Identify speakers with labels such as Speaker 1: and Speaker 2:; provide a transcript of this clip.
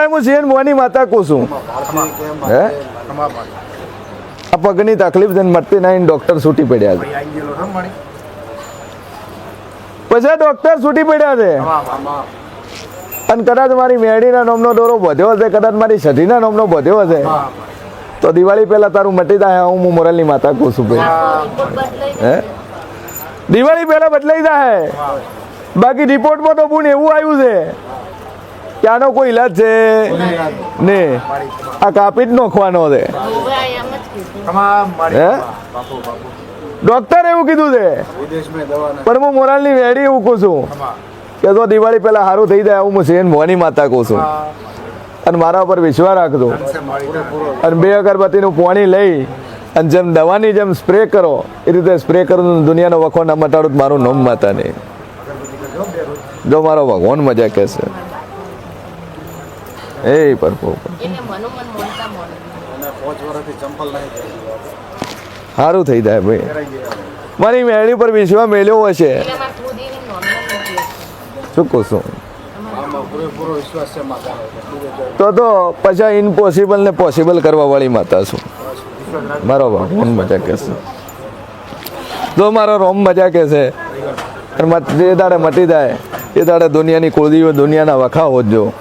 Speaker 1: ભાઈ હું શેન મોની માતા કહું છું હે આ પગની તકલીફ છે મટતી નહીં ડોક્ટર છૂટી પડ્યા છે પછી ડોક્ટર છૂટી પડ્યા છે અને કદાચ મારી મેળીના નામનો દોરો વધ્યો હશે કદાચ મારી સઢીના નામનો વધ્યો હશે તો દિવાળી પહેલા તારું મટી જાય હું મોરલની માતા કહું છું ભાઈ હે દિવાળી પહેલા બદલાઈ જાય બાકી રિપોર્ટમાં તો પૂर्ण એવું આવ્યું છે કે આનો કોઈ ઈલાજ છે ને આ કાપી જ નોખવાનો છે હે ડોક્ટર એવું કીધું છે પણ હું મોરાલની વેડી એવું કહું છું કે તો દિવાળી પહેલા સારું થઈ જાય હું શેન મોની માતા કહું છું અને મારા ઉપર વિશ્વાસ રાખજો અને 2 અગરબત્તીનું પાણી લઈ અને જેમ દવાની જેમ સ્પ્રે કરો એ રીતે સ્પ્રે કરું દુનિયાનો વખો ના મટાડું મારું નામ માતા નહીં જો મારો ભગવાન મજા કહેશે એ પ્રભુ સારું થઈ જાય ભાઈ મારી મેળી પર વિશ્વાસ મેળ્યો હશે શું કહું છું તો પછી ઇમ્પોસિબલ ને પોસિબલ કરવા વાળી માતા છું મારો ભગવાન મજા કહેશે જો મારો રોમ મજા કહેશે જે દાડે મટી જાય એ દાડે દુનિયાની કુળદીઓ દુનિયાના વખા હોજો